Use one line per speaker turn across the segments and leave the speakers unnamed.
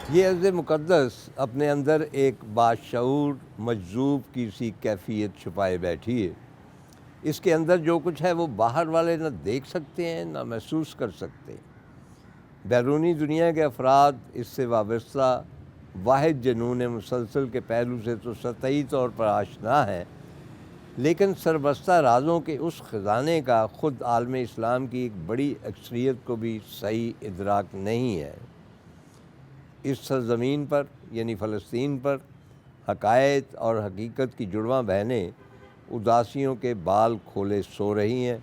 یہ عرض مقدس اپنے اندر ایک باشعور مجذوب کی سی کیفیت چھپائے بیٹھی ہے۔ اس کے اندر جو کچھ ہے وہ باہر والے نہ دیکھ سکتے ہیں نہ محسوس کر سکتے ہیں۔ بیرونی دنیا کے افراد اس سے وابستہ واحد جنون مسلسل کے پہلو سے تو سطحی طور پر آشنا ہے، لیکن سربستہ رازوں کے اس خزانے کا خود عالم اسلام کی ایک بڑی اکثریت کو بھی صحیح ادراک نہیں ہے۔ اس سرزمین پر یعنی فلسطین پر حقائق اور حقیقت کی جڑواں بہنیں اداسیوں کے بال کھولے سو رہی ہیں۔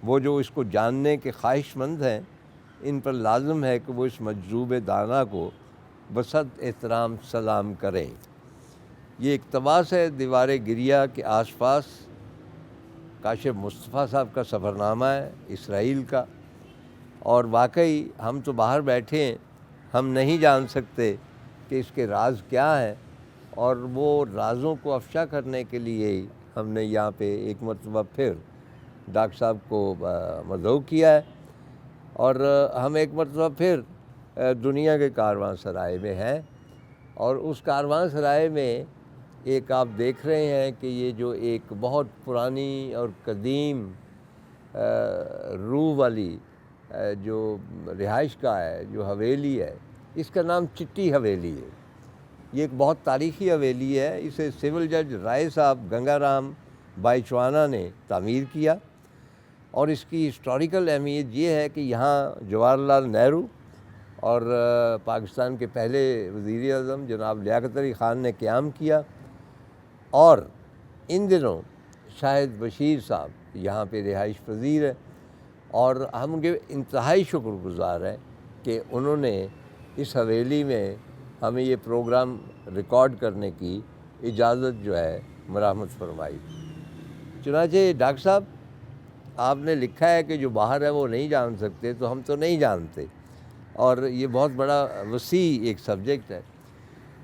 وہ جو اس کو جاننے کے خواہش مند ہیں، ان پر لازم ہے کہ وہ اس مجذوب دانا کو بصد احترام سلام کریں۔ یہ اقتباس ہے دیوار گریہ کے آس پاس کاشف مصطفیٰ صاحب کا سفر نامہ ہے اسرائیل کا، اور واقعی ہم تو باہر بیٹھے ہیں، ہم نہیں جان سکتے کہ اس کے راز کیا ہیں، اور وہ رازوں کو افشا کرنے کے لیے ہی ہم نے یہاں پہ ایک مرتبہ پھر ڈاکٹر صاحب کو مدعو کیا ہے، اور ہم ایک مرتبہ پھر دنیا کے کاروان سرائے میں ہیں۔ اور اس کاروان سرائے میں ایک آپ دیکھ رہے ہیں کہ یہ جو ایک بہت پرانی اور قدیم روح والی جو رہائش گاہ ہے، جو حویلی ہے، اس کا نام چٹی حویلی ہے۔ یہ ایک بہت تاریخی حویلی ہے۔ اسے سول جج رائے صاحب گنگا رام بائچوانا نے تعمیر کیا، اور اس کی ہسٹوریکل اہمیت یہ ہے کہ یہاں جواہر لال نہرو اور پاکستان کے پہلے وزیر اعظم جناب لیاقت علی خان نے قیام کیا، اور ان دنوں شاہد بشیر صاحب یہاں پہ رہائش پذیر ہے، اور ہم ان کے انتہائی شکر گزار ہیں کہ انہوں نے اس حویلی میں ہمیں یہ پروگرام ریکارڈ کرنے کی اجازت جو ہے مرحمت فرمائی۔ چنانچہ ڈاکٹر صاحب، آپ نے لکھا ہے کہ جو باہر ہے وہ نہیں جان سکتے، تو ہم تو نہیں جانتے، اور یہ بہت بڑا وسیع ایک سبجیکٹ ہے،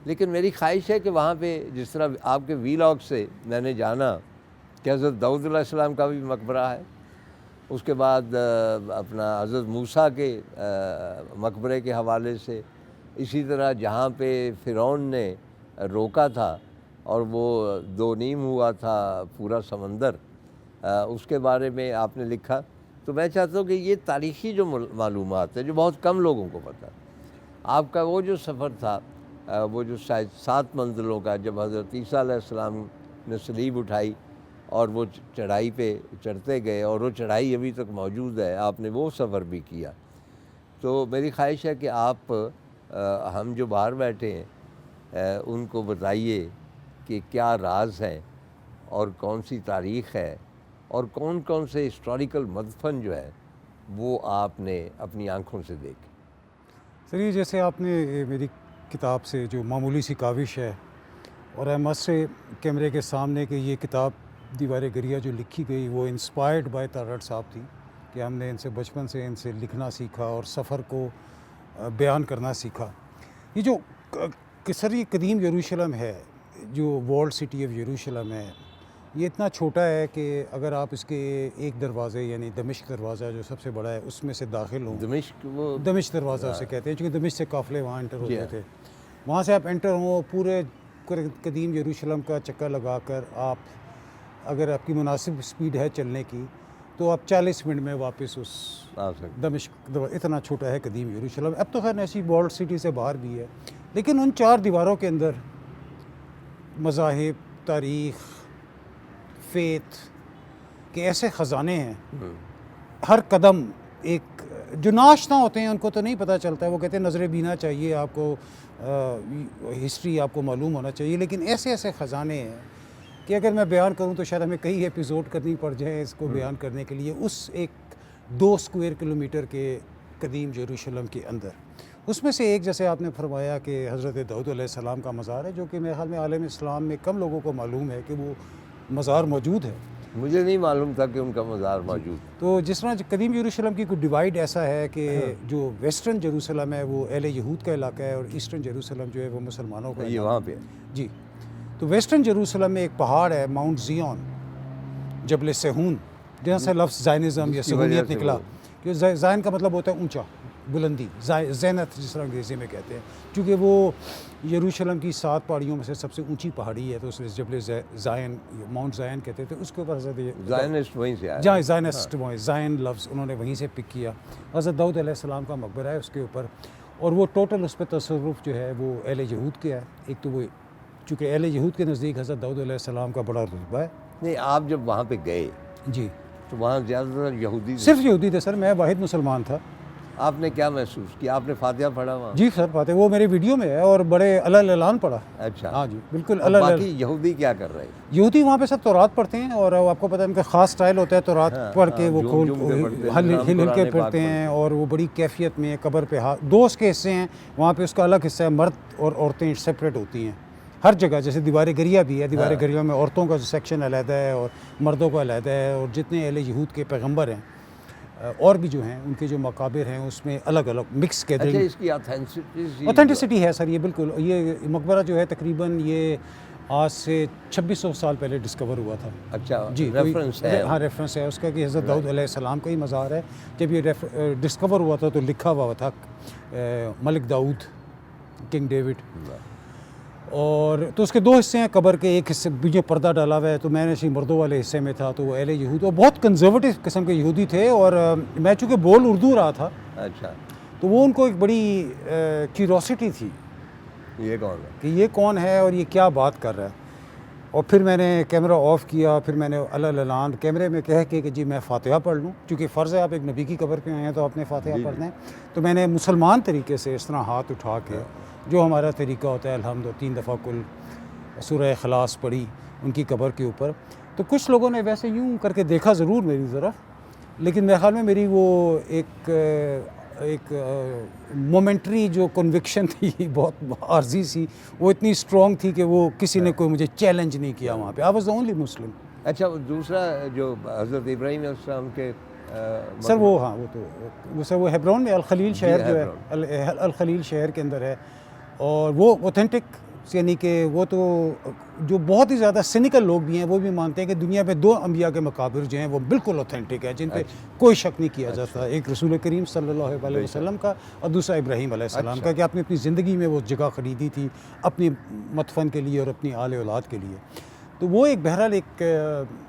لیکن میری خواہش ہے کہ وہاں پہ جس طرح آپ کے ویلاگ سے میں نے جانا کہ حضرت داؤد علیہ السلام کا بھی مقبرہ ہے، اس کے بعد اپنا حضرت موسیٰ کے مقبرے کے حوالے سے، اسی طرح جہاں پہ فرعون نے روکا تھا اور وہ دو نیم ہوا تھا پورا سمندر، اس کے بارے میں آپ نے لکھا۔ تو میں چاہتا ہوں کہ یہ تاریخی جو معلومات ہے جو بہت کم لوگوں کو پتہ ہے۔ آپ کا وہ جو سفر تھا، وہ جو شاید 7 منزلوں کا، جب حضرت عیسیٰ علیہ السلام نے صلیب اٹھائی اور وہ چڑھائی پہ چڑھتے گئے، اور وہ چڑھائی ابھی تک موجود ہے، آپ نے وہ سفر بھی کیا۔ تو میری خواہش ہے کہ آپ ہم جو باہر بیٹھے ہیں ان کو بتائیے کہ کیا راز ہیں، اور کون سی تاریخ ہے، اور کون کون سے ہسٹوریکل مدفن جو ہے وہ آپ نے اپنی آنکھوں سے دیکھے۔
سر، یہ جیسے آپ نے میری کتاب سے جو معمولی سی کاوش ہے، اور احمد سے کیمرے کے سامنے کہ یہ کتاب دیوار گریہ جو لکھی گئی وہ انسپائرڈ بائی تارڑ صاحب تھی، کہ ہم نے ان سے بچپن سے ان سے لکھنا سیکھا اور سفر کو بیان کرنا سیکھا۔ یہ جو سر یہ قدیم یروشلم ہے، جو والڈ سٹی آف یروشلم ہے، یہ اتنا چھوٹا ہے کہ اگر آپ اس کے ایک دروازے یعنی دمشق دروازہ جو سب سے بڑا ہے اس میں سے داخل ہوں، دمشق دروازہ اسے کہتے ہیں، چونکہ دمشق سے قافلے وہاں انٹر ہوتے تھے، وہاں سے آپ انٹر ہوں، پورے قدیم یروشلم کا چکر لگا کر آپ، اگر آپ کی مناسب سپیڈ ہے چلنے کی، تو آپ 40 منٹ میں واپس اس دمشق، اتنا چھوٹا ہے قدیم یروشلم۔ اب تو خیر ایسی وارلڈ سٹی سے باہر بھی ہے، لیکن ان 4 دیواروں کے اندر مذاہب، تاریخ، فیتھ کے ایسے خزانے ہیں، ہر قدم ایک جو ناشنا ہوتے ہیں ان کو تو نہیں پتہ چلتا ہے، وہ کہتے ہیں نظر بینا چاہیے آپ کو، ہسٹری آپ کو معلوم ہونا چاہیے، لیکن ایسے ایسے خزانے ہیں کہ اگر میں بیان کروں تو شاید ہمیں کئی ایپیزوڈ کرنی پڑ جائیں اس کو بیان کرنے کے لیے۔ اس ایک 2 اسکوائر کلومیٹر کے قدیم یروشلم کے اندر، اس میں سے ایک جیسے آپ نے فرمایا کہ حضرت داؤد علیہ السلام کا مزار ہے، جو کہ میرے خیال میں عالم اسلام میں کم لوگوں کو معلوم ہے کہ وہ مزار موجود ہے۔
مجھے نہیں معلوم تھا کہ ان کا مزار موجود۔
تو جس طرح قدیم یروشلم کی کوئی ڈیوائڈ ایسا ہے کہ جو ویسٹرن یروشلم ہے وہ اہل یہود کا علاقہ ہے، اور ایسٹرن یروشلم جو ہے وہ مسلمانوں کا
یہ وہاں پہ
جی۔ تو ویسٹرن یروشلم میں ایک پہاڑ ہے ماؤنٹ زیون، جبل سہون، جہاں سے لفظ زائنزم یا سہونیت نکلا، کہ زائن کا مطلب ہوتا ہے اونچا، بلندی زینت جس طرح انگریزی میں کہتے ہیں، چونکہ وہ یروشلم کی 7 پہاڑیوں میں سے سب سے اونچی پہاڑی ہے، تو اس لیے جبل زائن، ماؤنٹ زائن کہتے تھے، اس کے اوپر حضرت
زائنسٹ وہیں سے آیا.
جہاں زائنسٹ زائن لفظ انہوں نے وہیں سے پک کیا. حضرت داؤد علیہ السلام کا مقبرہ ہے اس کے اوپر، اور وہ ٹوٹل اس پہ تصرف جو ہے وہ اہل یہود کے ہے. ایک تو وہ چونکہ اہل یہود کے نزدیک حضرت داؤد علیہ السلام کا بڑا رتبہ ہے.
نہیں، آپ جب وہاں پہ گئے
جی،
تو وہاں زیادہ تر یہودی تھے.
صرف یہودی تھے سر، میں واحد مسلمان تھا.
آپ نے کیا محسوس کیا؟ آپ نے فاتحہ پڑھا وہاں؟
جی سر، بات ہے، وہ میرے ویڈیو میں ہے اور بڑے اللہ اعلان پڑھا.
اچھا.
ہاں جی بالکل.
اور باقی یہودی کیا کر رہے ہیں؟
یہودی وہاں پہ سب تورات پڑھتے ہیں، اور آپ کو پتہ ہے ان کا خاص سٹائل ہوتا ہے تورات پڑھ کے وہ کھول ہل ہل کے پڑھتے ہیں، اور وہ بڑی کیفیت میں قبر پہ ہاتھ. 2 اس کے حصے ہیں وہاں پہ، اس کا الگ حصہ ہے، مرد اور عورتیں سپریٹ ہوتی ہیں ہر جگہ. جیسے دیوار گریہ بھی ہے، دیوار گریہ میں عورتوں کا سیکشن علیحدہ ہے اور مردوں کا علیحدہ ہے، اور جتنے اہل یہود کے پیغمبر ہیں اور بھی جو ہیں ان کے جو مقابر ہیں اس میں الگ الگ مکس گیدرنگ.
اچھا، اس کی
اوتھینٹسٹی ہے سر یہ بالکل. یہ مقبرہ جو ہے تقریباً یہ آج سے 2600 سال پہلے ڈسکور ہوا تھا.
اچھا
جی،
ریفرنس ہے.
ہاں ریفرنس ہے اس کا کہ حضرت داؤد علیہ السلام کا ہی مزار ہے. جب یہ ڈسکور ہوا تھا تو لکھا ہوا تھا ملک داؤد، کنگ ڈیوڈ. اور تو اس کے 2 حصے ہیں قبر کے. ایک حصے جو پردہ ڈالا ہوا ہے تو میں نے مردوں والے حصے میں تھا، تو وہ اہل یہود اور بہت کنزرویٹو قسم کے یہودی تھے، اور میں چونکہ بول اردو رہا تھا
اچھا،
تو وہ ان کو ایک بڑی کیوروسٹی تھی
یہ کون ہے؟
کہ یہ کون ہے اور یہ کیا بات کر رہا ہے. اور پھر میں نے کیمرہ آف کیا، پھر میں نے اللہ اعلان کیمرے میں کہہ کے کہ جی میں فاتحہ پڑھ لوں، چونکہ فرض ہے آپ ایک نبی کی قبر پہ آئے ہیں تو آپ نے فاتحہ پڑھنا ہے. تو میں نے مسلمان طریقے سے اس طرح ہاتھ اٹھا کے جو ہمارا طریقہ ہوتا ہے الحمد 3 دفعہ کل سورہ اخلاص پڑھی ان کی قبر کے اوپر. تو کچھ لوگوں نے ویسے یوں کر کے دیکھا ضرور میری طرف، لیکن میرے خیال میں میری وہ ایک مومنٹری جو کنوکشن تھی بہت عارضی سی، وہ اتنی اسٹرانگ تھی کہ وہ کسی نے کوئی مجھے چیلنج نہیں کیا وہاں پہ. I was the only Muslim.
اچھا، دوسرا جو حضرت ابراہیم علیہ السلام کے
سر وہ ہاں وہ سر وہ ہیبرون میں الخلیل شہر جو ہے، الخلیل شہر کے اندر ہے، اور وہ اوتھینٹک یعنی کہ وہ تو جو بہت ہی زیادہ سینیکل لوگ بھی ہیں وہ بھی مانتے ہیں کہ دنیا میں 2 انبیاء کے مقابر جو ہیں وہ بالکل اوتھینٹک ہے، جن پہ کوئی شک نہیں کیا جاتا. ایک رسول کریم صلی اللہ علیہ وسلم کا، اور دوسرا ابراہیم علیہ السلام کا، کہ آپ نے اپنی زندگی میں وہ جگہ خریدی تھی اپنی مدفن کے لیے اور اپنی آل اولاد کے لیے. تو وہ ایک بہرحال ایک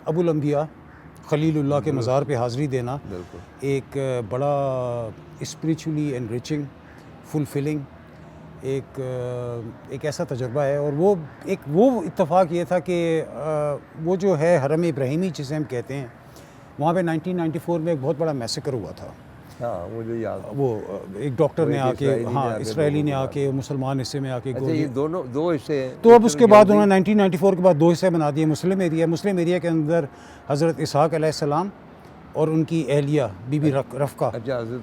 ابو الانبیاء خلیل اللہ کے مزار پہ حاضری دینا ایک بڑا اسپریچولی انریچنگ، فلفلنگ ایک ایسا تجربہ ہے. اور وہ اتفاق یہ تھا کہ وہ جو ہے حرم ابراہیمی جسے ہم کہتے ہیں، وہاں پہ 1994 میں ایک بہت بڑا میسیکر ہوا تھا.
ہاں مجھے یاد.
وہ ایک ڈاکٹر نے آ کے، ہاں اسرائیلی نے آ کے مسلمان حصے میں آ کے
یہ دونوں 2 حصے ہیں.
تو اب اس کے بعد انہوں نے 1994 کے بعد 2 حصے بنا دیے. مسلم ایریا کے اندر حضرت اسحاق علیہ السلام اور ان کی اہلیہ بی بی رفقہ.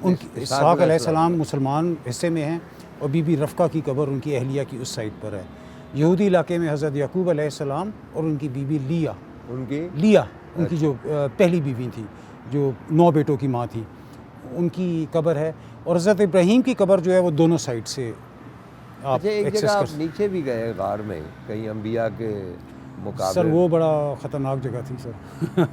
ان کی اسحاق علیہ السلام مسلمان حصے میں ہیں اور بی بی رفقہ کی قبر ان کی اہلیہ کی اس سائڈ پر ہے. یہودی علاقے میں حضرت یعقوب علیہ السلام اور ان کی بیوی لیا، ان کی جو پہلی بیوی تھی جو 9 بیٹوں کی ماں تھی، ان کی قبر ہے. اور حضرت ابراہیم کی قبر جو ہے وہ دونوں سائڈ سے آپ
ایک جگہ آپ نیچے بھی گئے غار میں کئی انبیاء کے مقابر.
سر وہ بڑا خطرناک جگہ تھی سر.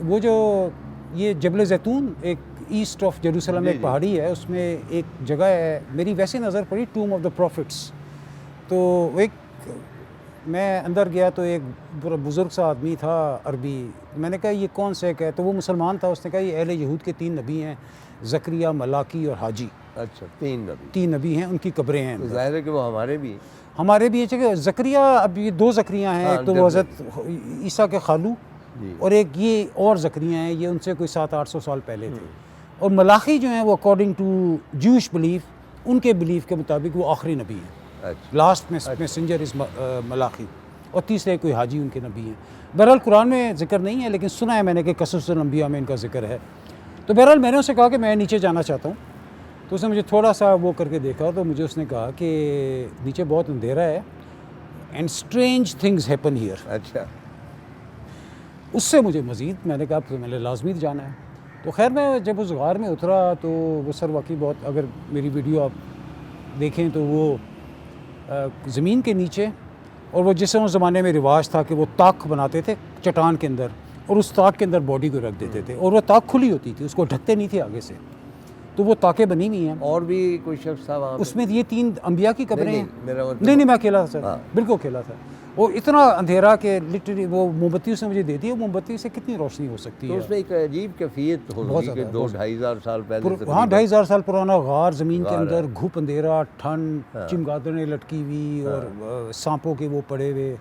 وہ جو یہ جبل زیتون ایک ایسٹ آف جیروسلم میں ایک پہاڑی ہے، اس میں ایک جگہ ہے، میری ویسے نظر پڑی ٹوم آف دا پروفٹس. تو ایک میں اندر گیا تو ایک پورا بزرگ سا آدمی تھا عربی. میں نے کہا یہ کون سے ہے؟ تو وہ مسلمان تھا. اس نے کہا یہ اہل یہود کے 3 نبی ہیں، زکریا، ملاکی اور حاجی.
اچھا، 3
نبی ہیں، ان کی قبریں ہیں.
ظاہر ہے کہ وہ ہمارے بھی
یہ کہ زکریا، اب یہ 2 زکریا ہیں، ایک تو وہ حضرت عیسیٰ کے خالو اور ایک یہ اور زکریا ہیں، یہ ان سے کوئی 700-800 سال پہلے تھے. اور ملاخی جو ہیں وہ اکارڈنگ ٹو جوش بلیف، ان کے بلیف کے مطابق وہ آخری نبی ہیں. لاسٹ میسنجر از ملاخی. اور تیسرے کوئی حاجی ان کے نبی ہیں. بہرحال قرآن میں ذکر نہیں ہے، لیکن سنا ہے میں نے کہ قصص الانبیاء میں ان کا ذکر ہے. تو بہرحال میں نے اسے کہا کہ میں نیچے جانا چاہتا ہوں. تو اس نے مجھے تھوڑا سا وہ کر کے دیکھا تو مجھے اس نے کہا کہ نیچے بہت اندھیرا ہے and strange things happen here.
اچھا.
اس سے مجھے مزید میں نے کہا کہ میں نے لازمی جانا ہے. تو خیر میں جب اس غار میں اترا تو وہ سر واقعی بہت، اگر میری ویڈیو آپ دیکھیں تو وہ زمین کے نیچے، اور وہ جس اس زمانے میں رواج تھا کہ وہ تاک بناتے تھے چٹان کے اندر اور اس تاک کے اندر باڈی کو رکھ دیتے تھے، اور وہ تاک کھلی ہوتی تھی، اس کو ڈھکتے نہیں تھے آگے سے. تو وہ تاکیں بنی ہوئی ہیں.
اور بھی کوئی شخص تھا وہاں پہ؟
اس میں یہ 3 انبیاء کی قبریں ہیں.
میرا مطلب
نہیں میں اکیلا تھا سر.
ہاں.
بالکل اکیلا تھا. وہ اتنا اندھیرا کہ لٹرلی وہ موم بتی اس نے مجھے دے دی. وہ موم بتی سے کتنی روشنی ہو سکتی
تو
ہے.
اس میں ایک عجیب کیفیت ہوگی کہ 2-2.5 ہزار سال پہلے
ہاں 2,500 سال پرانا غار, زمین کے اندر گھوپ اندھیرا, ٹھنڈ, چمگادڑیں لٹکی ہوئی اور سانپوں کے وہ پڑے ہوئے.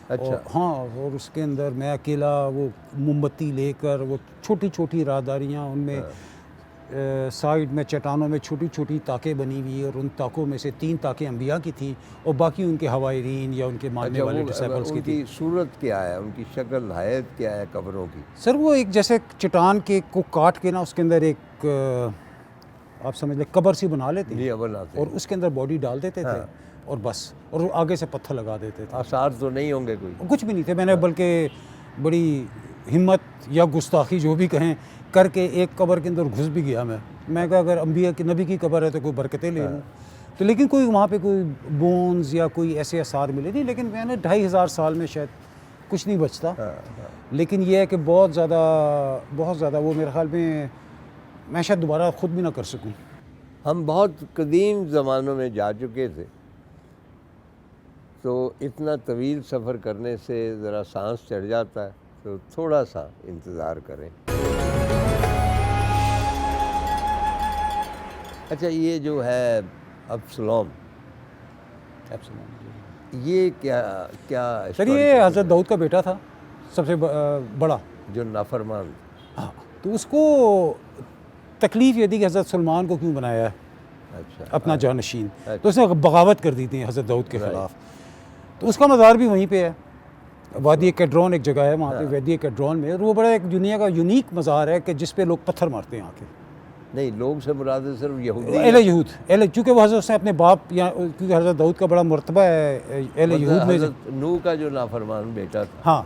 اچھا.
ہاں اور اس کے اندر میں اکیلا وہ موم بتی لے کر, وہ چھوٹی چھوٹی راہداریاں, ان میں سائڈ میں چٹانوں میں چھوٹی چھوٹی تاکیں بنی ہوئی, اور ان تاکوں میں سے 3 تاکیں انبیاء کی تھیں اور باقی ان کے حوارین یا ان کے ماننے والے ڈسائپلز کی تھیں.
ان کی صورت کیا ہے, ان کی شکل حیت کیا ہے قبروں کی؟
سر وہ ایک جیسے چٹان کے کو کاٹ کے نا اس کے اندر ایک آپ سمجھ لیں قبر سی بنا لیتے ہیں اور اس کے اندر باڈی ڈال دیتے تھے اور بس, اور آگے سے پتھر لگا دیتے تھے.
آثار تو نہیں ہوں گے کوئی؟
کچھ بھی نہیں تھے. میں نے بلکہ بڑی ہمت یا گستاخی جو بھی کہیں کر کے ایک قبر کے اندر گھس بھی گیا. میں کہا اگر انبیاء کی نبی کی قبر ہے تو کوئی برکتیں لے لوں. تو لیکن کوئی وہاں پہ کوئی بونز یا کوئی ایسے آثار ملے نہیں. لیکن میں نے 2,500 سال میں شاید کچھ نہیں بچتا. لیکن یہ ہے کہ بہت زیادہ وہ میرے خیال میں شاید دوبارہ خود بھی نہ کر سکوں.
ہم بہت قدیم زمانوں میں جا چکے تھے, تو اتنا طویل سفر کرنے سے ذرا سانس چڑھ جاتا ہے, تو تھوڑا سا انتظار کریں. اچھا, یہ جو ہے ابسلوم, یہ کیا
سر یہ حضرت داؤد کا بیٹا تھا, سب سے بڑا,
جو نافرمان.
ہاں, تو اس کو تکلیف یہ تھی کہ حضرت سلمان کو کیوں بنایا ہے
اچھا
اپنا جانشین. تو اس نے بغاوت کر دی تھی حضرت داؤد کے خلاف. تو اس کا مزار بھی وہیں پہ ہے, وادی کیڈرون ایک جگہ ہے وہاں پہ, وادی کیڈرون میں. اور وہ بڑا ایک دنیا کا یونیک مزار ہے کہ جس پہ لوگ پتھر مارتے ہیں آ کے.
نہیں, لوگ سے مراد ہے صرف یہودی,
اہل یہود, چونکہ وہ حضرت نے اپنے باپ یا کیونکہ حضرت داؤد کا بڑا مرتبہ ہے اہل یہود میں.
حضرت نوح کا جو نافرمان بیٹا تھا,
ہاں,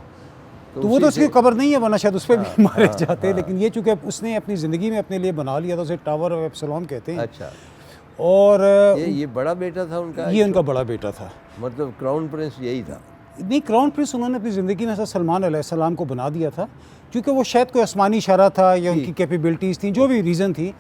تو وہ تو اس کی قبر نہیں ہے, ورنہ شاید اس پہ بھی مارے جاتے. لیکن یہ چونکہ اس نے اپنی زندگی میں اپنے لیے بنا لیا تھا, اسے ٹاور آف ابسلوم کہتے ہیں.
اچھا,
اور
یہ بڑا بیٹا تھا ان کا,
یہ ان کا بڑا بیٹا تھا.
مطلب کراؤن پرنس یہی تھا؟
نہیں, کراؤن پرنس انہوں نے اپنی زندگی میں حضرت سلمان علیہ السلام کو بنا دیا تھا, کیونکہ وہ شاید کوئی آسمانی اشارہ تھا یا ان کی کیپیبلٹیز تھیں, جو بھی ریزن تھی,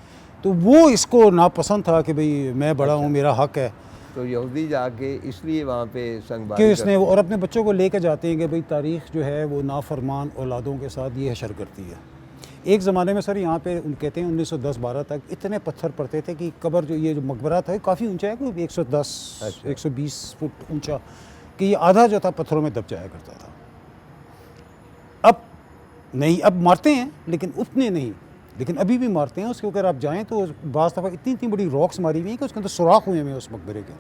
تو وہ اس کو ناپسند تھا کہ بھئی میں بڑا ہوں, میرا حق ہے.
تو یہودی جا کے اس لیے وہاں پہ سنگ بازی
کہ اس نے, اور اپنے بچوں کو لے کے جاتے ہیں کہ بھئی تاریخ جو ہے وہ نافرمان اولادوں کے ساتھ یہ حشر کرتی ہے. ایک زمانے میں سر یہاں پہ کہتے ہیں 1910-12 تک اتنے پتھر پڑتے تھے کہ قبر جو یہ جو مقبرہ تھا کافی اونچا ہے, کوئی 110-120 فٹ اونچا, کہ یہ آدھا جو تھا پتھروں میں دب جایا کرتا تھا. اب نہیں, اب مارتے ہیں لیکن اتنے نہیں, لیکن ابھی بھی مارتے ہیں. اس کے اگر آپ جائیں تو بعض دفعہ اتنی بڑی راکس ماری ہوئی ہیں کہ اس کے اندر سوراخ ہوئے ہیں اس مقبرے کے.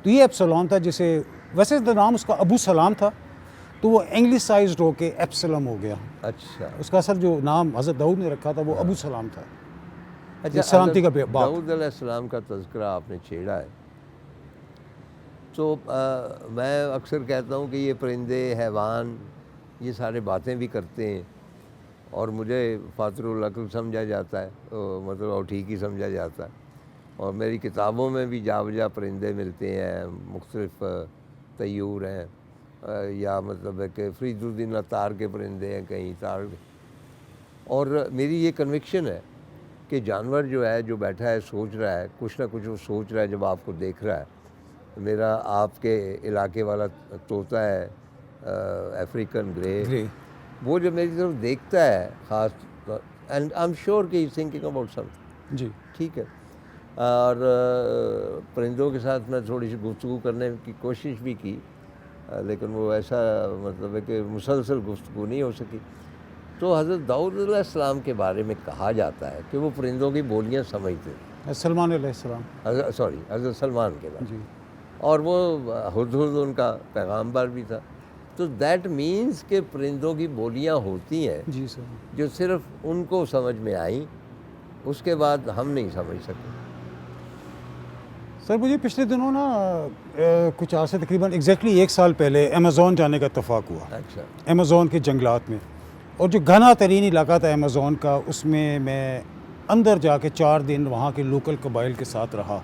تو یہ ایبسلوم تھا, جسے ویسے نام اس کا ابو سلام تھا, تو وہ انگلشائزڈ ہو کے ایبسلم ہو گیا.
اچھا,
اس کا اصل جو نام حضرت داؤد نے رکھا تھا وہ ابو سلام تھا.
اچھا,
سلامتی کا باپ.
داؤد علیہ السلام کا تذکرہ آپ نے چھیڑا ہے, تو میں اکثر کہتا ہوں کہ یہ پرندے, حیوان, یہ سارے باتیں بھی کرتے ہیں, اور مجھے فاطر العقل سمجھا جاتا ہے, مطلب اور ٹھیک ہی سمجھا جاتا ہے. اور میری کتابوں میں بھی جا بجا پرندے ملتے ہیں, مختلف طیور ہیں, یا مطلب ہے کہ فرید الدین عطار کے پرندے ہیں کہیں تار. اور میری یہ کنوکشن ہے کہ جانور جو ہے, جو بیٹھا ہے سوچ رہا ہے, کچھ نہ کچھ وہ سوچ رہا ہے جب آپ کو دیکھ رہا ہے. میرا آپ کے علاقے والا طوطا ہے افریقن گرے, وہ جو میری طرف دیکھتا ہے خاص, اینڈ آئی ایم شیور کہ ہی تھنکنگ اباؤٹ سمتھنگ.
جی
ٹھیک ہے. اور پرندوں کے ساتھ میں تھوڑی سی گفتگو کرنے کی کوشش بھی کی, لیکن وہ ایسا مطلب ہے کہ مسلسل گفتگو نہیں ہو سکی. تو حضرت داؤد علیہ السلام کے بارے میں کہا جاتا ہے کہ وہ پرندوں کی بولیاں سمجھتے تھے.
سلمان علیہ السلام,
حضرت سلمان کے بارے
جی,
اور وہ ہدہد ان کا پیغامبر بھی تھا. تو دیٹ مینس کہ پرندوں کی بولیاں ہوتی ہیں
جی سر,
جو صرف ان کو سمجھ میں آئیں, اس کے بعد ہم نہیں سمجھ سکے.
سر مجھے پچھلے دنوں نا کچھ عرصے تقریباً ایگزیکٹلی 1 سال پہلے امیزون جانے کا اتفاق ہوا.
اچھا,
امیزون کے جنگلات میں, اور جو گھنا ترین علاقہ تھا امیزون کا, اس میں اندر جا کے 4 دن وہاں کے لوکل قبائل کے ساتھ رہا.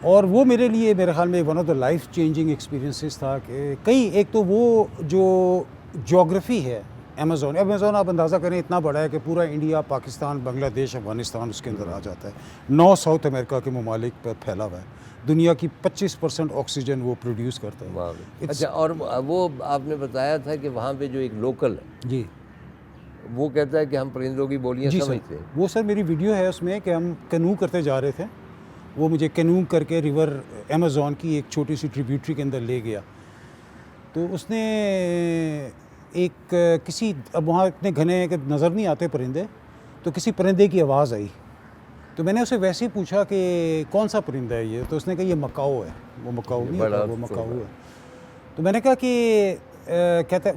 اور وہ میرے لیے میرے خیال میں one of the life changing experiences تھا کہ کئی, ایک تو وہ جو جغرافی ہے امیزون آپ اندازہ کریں اتنا بڑا ہے کہ پورا انڈیا، پاکستان، بنگلہ دیش، افغانستان اس کے اندر آ جاتا ہے. 9 ساؤتھ امریکہ کے ممالک پر پھیلا ہوا ہے. دنیا کی 25% آکسیجن وہ پروڈیوس کرتا ہے.
اچھا، اور وہ آپ نے بتایا تھا کہ وہاں پہ جو ایک لوکل ہے
جی
وہ کہتا ہے کہ ہم پرندوں کی بولیاں
جی
سمجھتے ہیں.
وہ سر میری ویڈیو ہے اس میں کہ ہم کینو کرتے جا رہے تھے. وہ مجھے کینو کر کے ریور امیزون کی ایک چھوٹی سی ٹریبیوٹری کے اندر لے گیا. تو اس نے ایک کسی، اب وہاں اتنے گھنے ہیں کہ نظر نہیں آتے پرندے، تو کسی پرندے کی آواز آئی. تو میں نے اسے ویسے ہی پوچھا کہ کون سا پرندہ ہے یہ؟ تو اس نے کہا یہ مکاؤ ہے. وہ مکاؤ نہیں ہوتا، وہ مکاؤ ہے. تو میں نے کہا کہ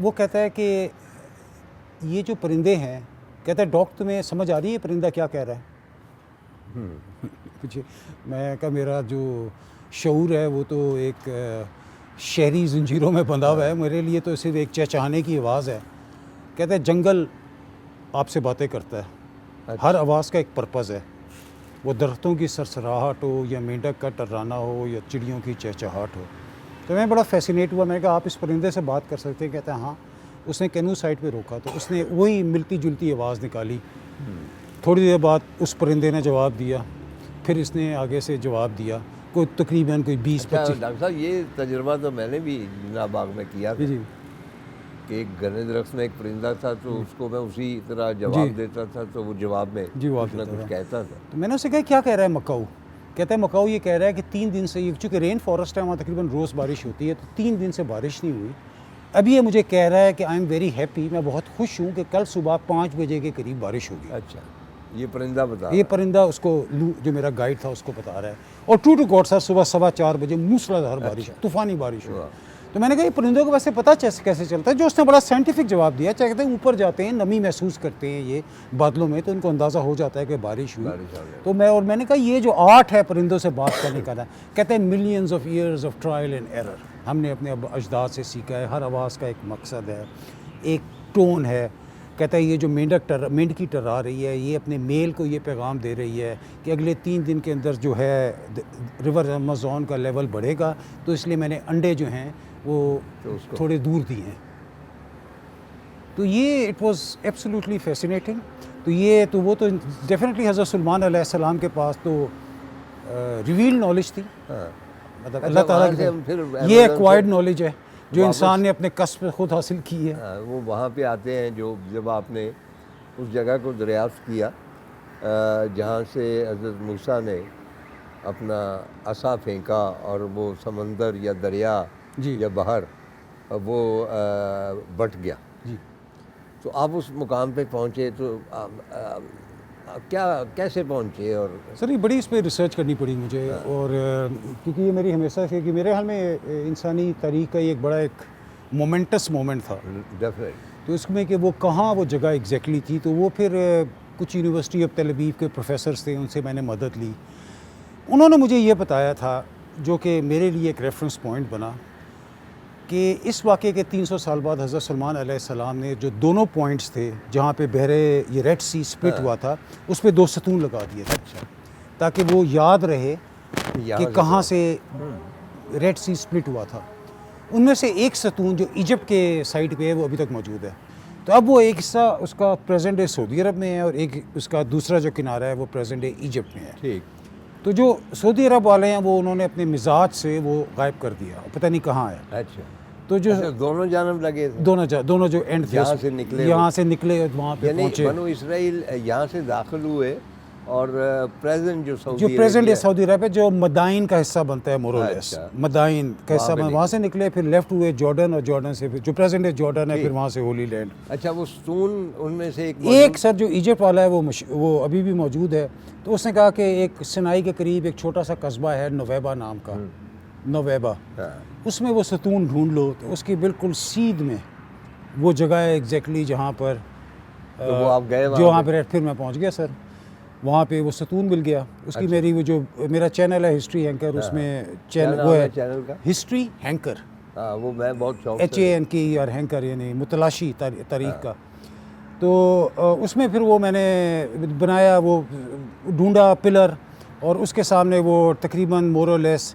وہ کہتا ہے کہ یہ جو پرندے ہیں، کہتا ہے ڈاکٹر تمہیں سمجھ آ رہی ہے پرندہ کیا کہہ رہا ہے؟ کچھ میں کہا میرا جو شعور ہے وہ تو ایک شہری زنجیروں میں بندھا ہوا ہے، میرے لیے تو صرف ایک چہچہانے کی آواز ہے. کہتا ہے جنگل آپ سے باتیں کرتا ہے، ہر آواز کا ایک پرپز ہے. وہ درختوں کی سرسراہٹ ہو یا مینڈک کا ٹرانا ہو یا چڑیوں کی چہچہاٹ ہو. تو میں بڑا فیسینیٹ ہوا. میں نے کہا آپ اس پرندے سے بات کر سکتے ہیں؟ کہتا ہے ہاں. اس نے کینو سائٹ پہ روکا تو اس نے وہی ملتی جلتی آواز نکالی. تھوڑی دیر بعد اس پرندے نے جواب دیا، پھر اس نے آگے سے جواب دیا. کوئی تقریباً کوئی 20-25.
ڈاکٹر صاحب یہ تجربہ تو میں نے بھی جناب باغ میں کیا تھا
جی
کہ ایک گھنے درخت میں ایک پرندہ تھا، تو اس کو میں اسی طرح جواب دیتا تھا، تو وہ جواب میں کچھ نہ کچھ کہتا تھا.
تو میں نے اسے کہا کیا کہہ رہا ہے مکاؤ؟ کہتا ہے مکاؤ یہ کہہ رہا ہے کہ 3 دن سے، چونکہ رین فارسٹ ہے وہاں تقریباً روز بارش ہوتی ہے، تو 3 دن سے بارش نہیں ہوئی. ابھی یہ مجھے کہہ رہا ہے کہ آئی ایم ویری ہیپی، میں بہت خوش ہوں کہ کل صبح 5 بجے کے قریب بارش ہوگی.
اچھا، یہ پرندہ بتا
یہ پرندہ اس کو، جو میرا گائیڈ تھا اس کو بتا رہا ہے. اور ٹو گاڈ سر صبح 4:15 بجے موسلادھار بارش، طوفانی بارش ہوئی. تو میں نے کہا یہ پرندوں کو ویسے پتہ کیسے چلتا ہے؟ جو اس نے بڑا سائنٹیفک جواب دیا. کہتے ہیں اوپر جاتے ہیں، نمی محسوس کرتے ہیں یہ بادلوں میں، تو ان کو اندازہ ہو جاتا ہے کہ بارش ہوئی. تو میں نے کہا یہ جو آرٹ ہے پرندوں سے بات کرنے کا، کہتے ہیں millions of years of trial and error. ہم نے اپنے اجداد سے سیکھا ہے، ہر آواز کا ایک مقصد ہے، ایک ٹون ہے. کہتا ہے یہ جو مینڈکی ٹرا رہی ہے، یہ اپنے میل کو یہ پیغام دے رہی ہے کہ اگلے 3 دن کے اندر جو ہے ریور امیزون کا لیول بڑھے گا، تو اس لیے میں نے انڈے جو ہیں وہ تھوڑے دور دیے ہیں. تو یہ اٹ واز ایبسلیوٹلی فیسینیٹنگ. تو وہ تو ڈیفینیٹلی حضرت سلیمان علیہ السلام کے پاس تو ریویل نالج تھی. مطلب اللہ تعالیٰ کی یہ ایکوائرڈ نالج ہے جو انسان نے اپنے کسب پہ خود حاصل کی ہے.
وہ وہاں پہ آتے ہیں جب آپ نے اس جگہ کو دریافت کیا جہاں سے حضرت موسیٰ نے اپنا عصا پھینکا اور وہ سمندر یا دریا یا بحر وہ بٹ گیا. تو آپ اس مقام پہ پہنچے تو کیسے پہنچے؟ اور
سر یہ بڑی اس پہ ریسرچ کرنی پڑی مجھے. اور کیونکہ یہ میری ہمیشہ سے کہ میرے حال میں انسانی تاریخ کا ایک بڑا ایک مومنٹس مومنٹ تھا. تو اس میں کہ وہ کہاں وہ جگہ ایگزیکٹلی تھی. تو وہ پھر کچھ یونیورسٹی آف تل ابیب کے پروفیسرز تھے، ان سے میں نے مدد لی. انہوں نے مجھے یہ بتایا تھا جو کہ میرے لیے ایک ریفرنس پوائنٹ بنا کہ اس واقعے کے 300 سال بعد حضرت سلیمان علیہ السلام نے جو دونوں پوائنٹس تھے جہاں پہ بحرے یہ ریڈ سی سپلٹ ہوا تھا، اس پہ 2 ستون لگا دیے تھے تاکہ وہ یاد رہے کہ کہاں سے ریڈ سی سپلٹ ہوا تھا. ان میں سے ایک ستون جو ایجپٹ کے سائٹ پہ ہے وہ ابھی تک موجود ہے. تو اب وہ ایک حصہ اس کا پریزنٹ ڈے سعودی عرب میں ہے اور ایک اس کا دوسرا جو کنارہ ہے وہ پریزنٹ ڈے ایجپٹ میں ہے.
ٹھیک.
تو جو سعودی عرب والے ہیں وہ انہوں نے اپنے مزاج سے وہ غائب کر دیا، پتہ نہیں کہاں ہے.
اچھا.
تو جو
دونوں جانب لگے تھے،
دونوں جو اینڈ تھے یہاں سے نکلے وہاں پہ پہنچے.
بنو اسرائیل یہاں سے داخل ہوئے اور پریزنٹ جو
پریزنٹ سعودی عرب ہے جو مدائن کا حصہ بنتا ہے مورولس، مدائن کا حصہ وہاں سے نکلے، پھر لیفٹ ہوئے جارڈن، اور جارڈن سے پھر جو پریزنٹ جارڈن ہے پھر وہاں سے ہولی لینڈ.
اچھا. وہ ستون ان میں سے
ایک سر جو ایجپٹ والا ہے وہ ابھی بھی موجود ہے. تو اس نے کہا کہ ایک سنائی کے قریب ایک چھوٹا سا قصبہ ہے نویبا نام کا، نویبا، اس میں وہ ستون ڈھونڈ لو. تو اس کی بالکل سیدھ میں وہ جگہ ہے ایگزیکٹلی جہاں پر
وہ آپ گئے
جو وہاں پہ پھر میں پہنچ گیا سر. وہاں پہ وہ ستون مل گیا. اس کی میری وہ جو میرا چینل ہے ہسٹری ہینکر، اس میں وہ ہے ہسٹری ہینکر،
وہ میں بہت شوق
HANK اور ہینکر یعنی متلاشی تاریخ کا. تو اس میں پھر وہ میں نے بنایا، وہ ڈھونڈا پلر، اور اس کے سامنے وہ تقریباً مور اور لیس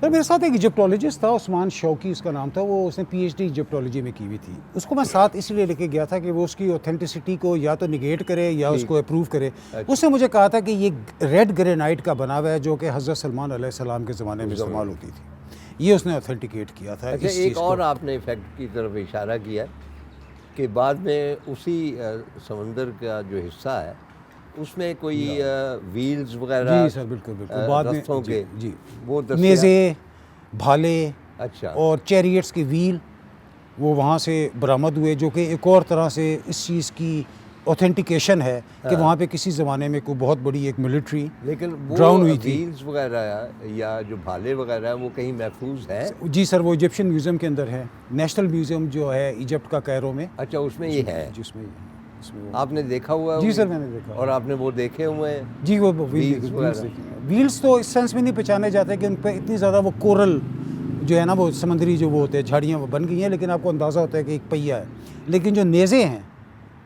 سر میرے ساتھ ایک ایجپٹولوجسٹ تھا، عثمان شوقی اس کا نام تھا، وہ اس نے پی ایچ ڈی ایجپٹولوجی میں کی ہوئی تھی. اس کو میں ساتھ اس لیے لے کے گیا تھا کہ وہ اس کی اوتھینٹسٹی کو یا تو نگیٹ کرے یا اس کو اپروو کرے. اس نے مجھے کہا تھا کہ یہ ریڈ گرینائٹ کا بنا ہوا ہے جو کہ حضرت سلمان علیہ السلام کے زمانے میں استعمال ہوتی تھی. یہ اس نے اوتھینٹیکیٹ کیا تھا.
اچھا ایک اور آپ نے فیکٹ کی طرف اشارہ کیا کہ بعد میں اسی سمندر کا جو حصہ ہے اس میں کوئی ویلز وغیرہ
جی سر بالکل بالکل بعد میں
رستوں کے
جی
وہ
نیزے بھالے
اچھا
اور چیریٹس کے ویل وہ وہاں سے برآمد ہوئے، جو کہ ایک اور طرح سے اس چیز کی اوتھینٹیکیشن ہے کہ وہاں پہ کسی زمانے میں کوئی بہت بڑی ایک ملٹری
لیکن وہ
ڈراؤن ہوئی تھی.
ویلز وغیرہ یا جو بھالے وغیرہ ہیں وہ کہیں محفوظ ہیں؟
جی سر وہ ایجپشن میوزیم کے اندر ہے، نیشنل میوزیم جو ہے ایجپٹ کا کیرو میں.
اچھا اس میں یہ ہے
جس میں
آپ نے دیکھا ہوا ہے؟
جی سر میں نے دیکھا.
اور آپ نے وہ دیکھے ہوئے ہیں؟
جی وہ
ویلز
ویلز تو اس سینس میں نہیں پہچانے جاتے کہ ان پہ اتنی زیادہ وہ کورل جو ہے نا وہ سمندری جو وہ ہوتے ہیں جھاڑیاں وہ بن گئی ہیں، لیکن آپ کو اندازہ ہوتا ہے کہ ایک پہیہ ہے. لیکن جو نیزے ہیں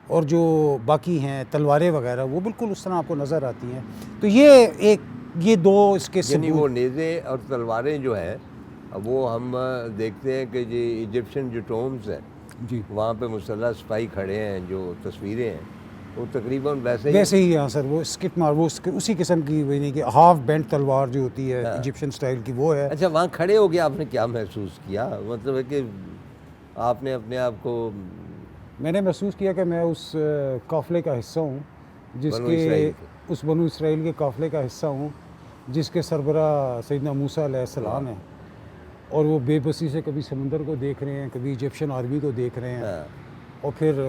اور جو باقی ہیں تلواریں وغیرہ وہ بالکل اس طرح آپ کو نظر آتی ہیں. تو یہ دو اس کے
یعنی وہ نیزے اور تلواریں جو ہیں وہ ہم دیکھتے ہیں کہ جی ایجپشن جو ٹومز ہیں
جی
وہاں پہ مسلح سپاہی کھڑے ہیں، جو تصویریں ہیں وہ تقریباً ویسے
ہی ہاں سر وہ اسکٹ مار وہ اسی قسم کی نہیں کہ ہاف بینڈ تلوار جو ہوتی ہے ایجپشین سٹائل کی وہ ہے.
اچھا وہاں کھڑے ہو کے آپ نے کیا محسوس کیا؟ مطلب ہے کہ آپ نے اپنے آپ کو
میں نے محسوس کیا کہ میں اس قافلے کا حصہ ہوں جس کے اس بنو اسرائیل کے قافلے کا حصہ ہوں جس کے سربراہ سیدنا موسیٰ علیہ السلام ہیں، اور وہ بے بسی سے کبھی سمندر کو دیکھ رہے ہیں، کبھی ایجپشن آرمی کو دیکھ رہے ہیں، اور پھر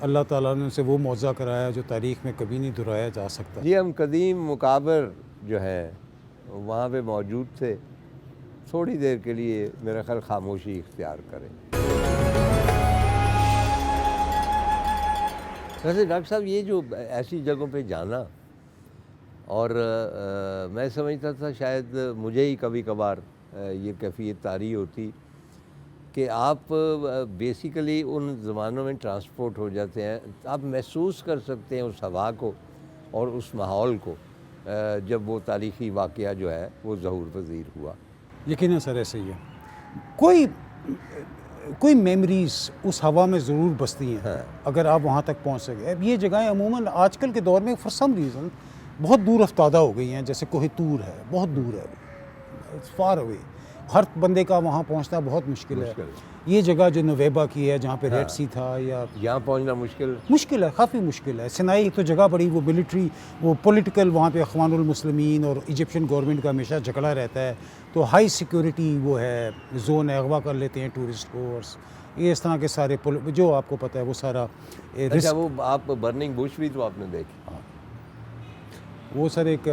اللہ تعالیٰ نے ان سے وہ معجزہ کرایا جو تاریخ میں کبھی نہیں دہرایا جا سکتا.
جی ہم قدیم مقابر جو ہیں وہاں پہ موجود تھے، تھوڑی دیر کے لیے میرا خیال خاموشی اختیار کریں. ویسے ڈاکٹر صاحب یہ جو ایسی جگہوں پہ جانا، اور میں سمجھتا تھا شاید مجھے ہی کبھی کبھار یہ کیفیت طاری ہوتی کہ آپ بیسیکلی ان زمانوں میں ٹرانسپورٹ ہو جاتے ہیں، آپ محسوس کر سکتے ہیں اس ہوا کو اور اس ماحول کو جب وہ تاریخی واقعہ جو ہے وہ ظہور پذیر ہوا.
یقیناً سر ایسے ہی ہے. کوئی میموریز اس ہوا میں ضرور بستی ہیں اگر آپ وہاں تک پہنچ سکے. اب یہ جگہیں عموماً آج کل کے دور میں فار سم ریزن بہت دور افتادہ ہو گئی ہیں، جیسے کوہ طور ہے، بہت دور ہے، فار اوے، ہر بندے کا وہاں پہنچنا بہت مشکل ہے. یہ جگہ جو نویبا کی ہے جہاں پہ ریڈ سی تھا، یا
یہاں پہنچنا مشکل ہے،
کافی مشکل ہے. سینائی ایک تو جگہ بڑی وہ ملٹری وہ پولیٹیکل وہاں پہ اخوان المسلمین اور ایجپشن گورنمنٹ کا ہمیشہ جھگڑا رہتا ہے، تو ہائی سیکیورٹی وہ ہے زون ہے، اغوا کر لیتے ہیں ٹورسٹ کو، اور یہ اس طرح کے سارے جو آپ کو پتہ ہے وہ سارا.
اچھا وہ آپ برننگ بش بھی تو آپ نے دیکھی؟
وہ سر ایک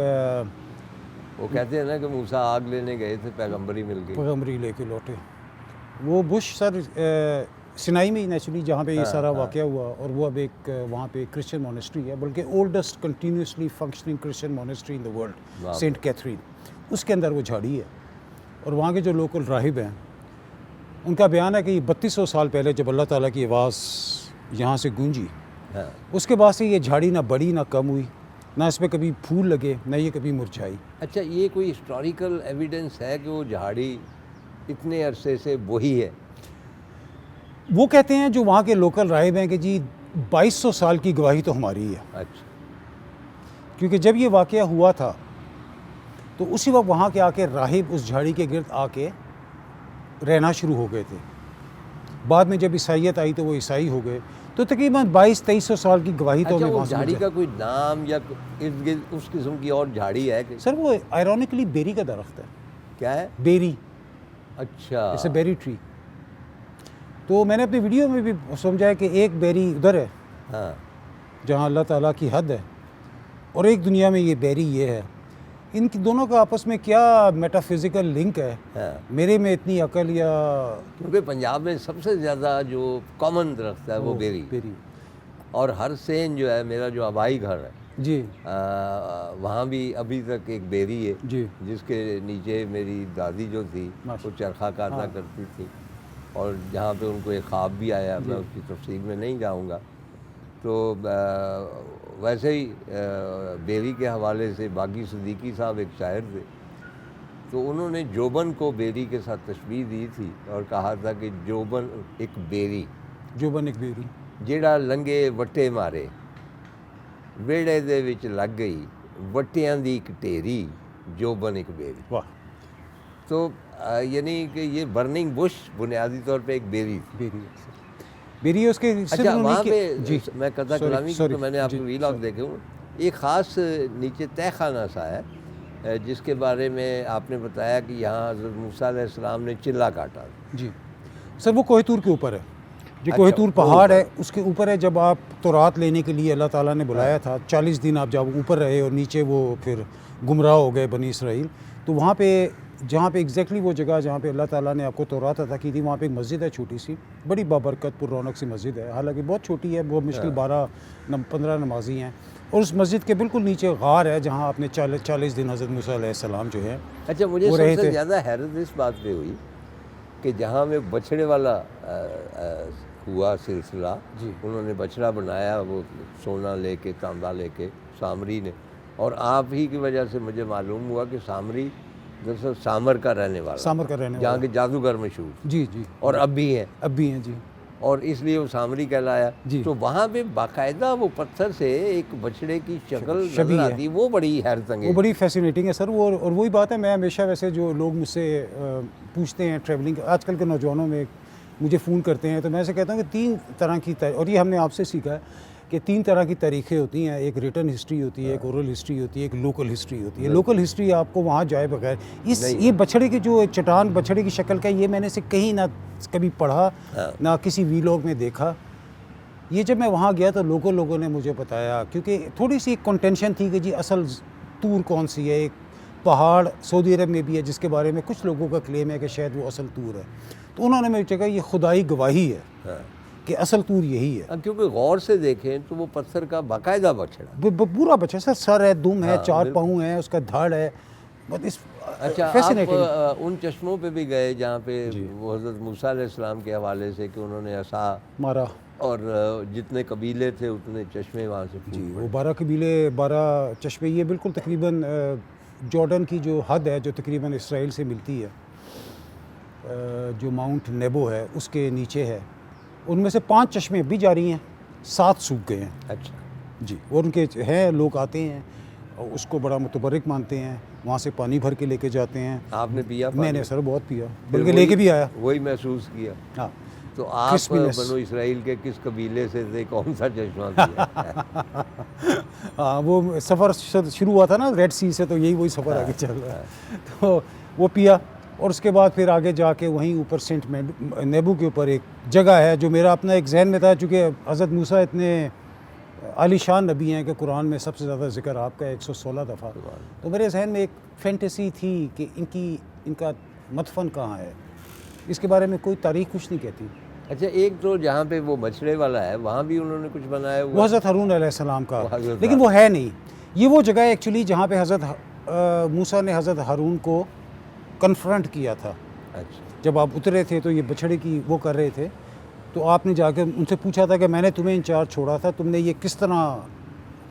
وہ کہتے ہیں نا کہ موسیٰ آگ لینے گئے تھے، پیغمبری مل گئی،
پیغمبری لے کے لوٹے. وہ بش سر سینائی میں ہی نیچرلی جہاں پہ یہ سارا واقعہ ہوا، اور وہ اب ایک وہاں پہ کرسچن مونسٹری ہے، بلکہ oldest continuously functioning Christian monastery in the world, Saint Catherine. اس کے اندر وہ جھاڑی ہے، اور وہاں کے جو لوکل راہب ہیں ان کا بیان ہے کہ یہ 3200 سال پہلے جب اللہ تعالیٰ کی آواز یہاں سے گونجی، اس کے بعد سے یہ جھاڑی نہ بڑی نہ کم ہوئی، نہ اس پہ کبھی پھول لگے، نہ یہ کبھی مرجھائی.
اچھا یہ کوئی ہسٹوریکل ایویڈنس ہے کہ وہ جھاڑی اتنے عرصے سے وہی ہے؟
وہ کہتے ہیں جو وہاں کے لوکل راہب ہیں کہ جی 2200 سال کی گواہی تو ہماری ہے.
اچھا
کیونکہ جب یہ واقعہ ہوا تھا تو اسی وقت وہاں کے آ کے راہب اس جھاڑی کے گرد آ کے رہنا شروع ہو گئے تھے. بعد میں جب عیسائیت آئی تو وہ عیسائی ہو گئے، تو تقریباً 2200-2300 سال کی گواہی تو
اچھا
ہمیں
وہ
وہاں سے
جھاڑی کا کوئی نام یا ارد گرد اس قسم کی اور جھاڑی ہے کہ؟
سر وہ آئرونکلی بیری کا درخت ہے.
کیا ہے؟
بیری.
اچھا
جیسے بیری ٹری. تو میں نے اپنی ویڈیو میں بھی سمجھا ہے کہ ایک بیری ادھر ہے
ہاں
جہاں اللہ تعالیٰ کی حد ہے، اور ایک دنیا میں یہ بیری یہ ہے. ان کی دونوں کا آپس میں کیا میٹا فزیکل لنک ہے میرے میں اتنی عقل یا،
کیونکہ پنجاب میں سب سے زیادہ جو کامن درخت ہے وہ بیری، اور ہر سین جو ہے میرا جو آبائی گھر ہے
جی
وہاں بھی ابھی تک ایک بیری ہے
جی
جس کے نیچے میری دادی جو تھی وہ چرخہ کاتا کرتی تھی، اور جہاں پہ ان کو ایک خواب بھی آیا، میں اس کی تفصیل میں نہیں جاؤں گا. تو ویسے ہی بیری کے حوالے سے باقی صدیقی صاحب ایک شاعر تھے، تو انہوں نے جوبن کو بیری کے ساتھ تشبیہ دی تھی اور کہا تھا کہ جوبن ایک بیری
جوبن ایک بیری
ਜਿਹੜਾ ਲੰਘੇ ਵੱਟੇ ਮਾਰੇ, ਵਿਹੜੇ ਦੇ ਵਿੱਚ ਲੱਗ ਗਈ ਵੱਟਿਆਂ ਦੀ ਇੱਕ ਢੇਰੀ, ਜੋਬਨ ایک بیری.
واہ
تو یعنی کہ یہ برننگ بش بنیادی طور پہ ایک بیری تھی.
بیری بیری اس کے
اچھا وہاں پہ
جی
میں قطع کلامی کی تو میں نے آپ کو ویلاگ دیکھے ہوں، ایک خاص نیچے تہ خانہ سا ہے جس کے بارے میں آپ نے بتایا کہ یہاں حضرت موسیٰ علیہ السلام نے چلا کاٹا.
جی سر وہ کوہ طور کے اوپر ہے، جو کوہ طور پہاڑ ہے اس کے اوپر ہے. جب آپ تورات لینے کے لیے اللہ تعالیٰ نے بلایا تھا، 40 دن آپ جب اوپر رہے اور نیچے وہ پھر گمراہ ہو گئے بنی اسرائیل، تو وہاں پہ جہاں پہ ایگزیکٹلی وہ جگہ جہاں پہ اللہ تعالیٰ نے آپ کو تورات عطا کی تھی، وہاں پہ ایک مسجد ہے چھوٹی سی، بڑی بابرکت پر رونق سی مسجد ہے، حالانکہ بہت چھوٹی ہے، وہ مشکل 15 نمازی ہیں. اور اس مسجد کے بالکل نیچے غار ہے جہاں آپ نے 40 دن حضرت موسیٰ علیہ السلام جو ہے.
اچھا مجھے سب سے زیادہ حیرت اس بات پہ ہوئی کہ جہاں میں بچھڑے والا ہوا سلسلہ، انہوں نے بچڑا بنایا، وہ سونا لے کے تانبا لے کے سامری نے، اور آپ ہی کی وجہ سے مجھے معلوم ہوا کہ سامری دراصل سامر کا رہنے والا،
سامر کا رہنے والا،
جہاں کے جادوگر مشہور.
جی جی
اور اب بھی ہیں،
اب بھی ہیں جی،
اور اس لیے وہ سامری کہلایا. تو وہاں پہ باقاعدہ وہ پتھر سے ایک بچڑے کی شکل نظر آتی، وہ بڑی حیرت انگیز،
وہ بڑی فیسینیٹنگ ہے سر. وہ اور وہی بات ہے، میں ہمیشہ ویسے جو لوگ مجھ سے پوچھتے ہیں ٹریولنگ، آج کل کے نوجوانوں میں مجھے فون کرتے ہیں، تو میں ایسے کہتا ہوں کہ 3 طرح کی، اور یہ ہم نے آپ سے سیکھا ہے کہ 3 طرح کی تاریخیں ہوتی ہیں. ایک ریٹن ہسٹری ہوتی ہے، ایک اورل ہسٹری ہوتی ہے، ایک لوکل ہسٹری ہوتی ہے. لوکل ہسٹری آپ کو وہاں جائے بغیر یہ بچھڑے کی جو چٹان بچھڑے کی شکل کا، یہ میں نے سے کہیں نہ کبھی پڑھا نہ کسی ویلاگ میں دیکھا. یہ جب میں وہاں گیا تو لوگوں نے مجھے بتایا، کیونکہ تھوڑی سی ایک کنٹینشن تھی کہ جی اصل طور کون سی ہے. ایک پہاڑ سعودی عرب میں بھی ہے جس کے بارے میں کچھ لوگوں کا کلیم ہے کہ شاید وہ اصل طور ہے. تو انہوں نے مجھے کہا یہ خدائی گواہی ہے کہ اصل طور یہی ہے.
کیونکہ غور سے دیکھیں تو وہ پتھر کا باقاعدہ بچڑا،
پورا بچڑا سر ہے، دم ہے، 4 پاؤں ہیں، اس کا دھڑ ہے.
اچھا آپ ان چشموں پہ بھی گئے جہاں پہ وہ حضرت موسیٰ علیہ السلام کے حوالے سے کہ انہوں نے عصا
مارا، اور
جتنے قبیلے تھے اتنے چشمے وہاں سے
جی وہ 12 قبیلے 12 چشمے، یہ بالکل تقریباً جارڈن کی جو حد ہے جو تقریباً اسرائیل سے ملتی ہے، جو ماؤنٹ نیبو ہے اس کے نیچے ہے. ان میں سے 5 چشمے اب بھی جاری ہیں، 7 سوکھ گئے ہیں.
اچھا
جی، اور ان کے ہیں لوگ آتے ہیں اس کو بڑا متبرک مانتے ہیں، وہاں سے پانی بھر کے لے کے جاتے ہیں.
آپ نے پیا؟
میں نے سر بہت پیا، بلکہ لے کے بھی آیا.
وہی محسوس کیا.
ہاں.
تو آپ بنو اسرائیل کے کس قبیلے سے تھے، کون سا چشمہ پیا؟
ہاں وہ سفر شروع ہوا تھا نا ریڈ سی سے، تو یہی وہی سفر آگے چل رہا ہے. تو وہ پیا، اور اس کے بعد پھر آگے جا کے وہیں اوپر سینٹ نیبو کے اوپر ایک جگہ ہے جو میرا اپنا ایک ذہن میں تھا، چونکہ حضرت موسیٰ اتنے عالی شان نبی ہیں کہ قرآن میں سب سے زیادہ ذکر آپ کا 116 دفعہ. تو میرے ذہن میں ایک فینٹیسی تھی کہ ان کا مدفن کہاں ہے. اس کے بارے میں کوئی تاریخ کچھ نہیں کہتی.
اچھا ایک تو جہاں پہ وہ بچڑے والا ہے وہاں بھی انہوں نے کچھ بنایا ہوا،
وہ حضرت ہارون علیہ السلام کا، لیکن وہ ہے نہیں. یہ وہ جگہ ہے ایکچولی جہاں پہ حضرت موسیٰ نے حضرت ہارون کو کنفرنٹ کیا تھا.
اچھا
جب آپ اترے تھے تو یہ بچھڑے کی وہ کر رہے تھے، تو آپ نے جا کے ان سے پوچھا تھا کہ میں نے تمہیں انچارج چھوڑا تھا، تم نے یہ کس طرح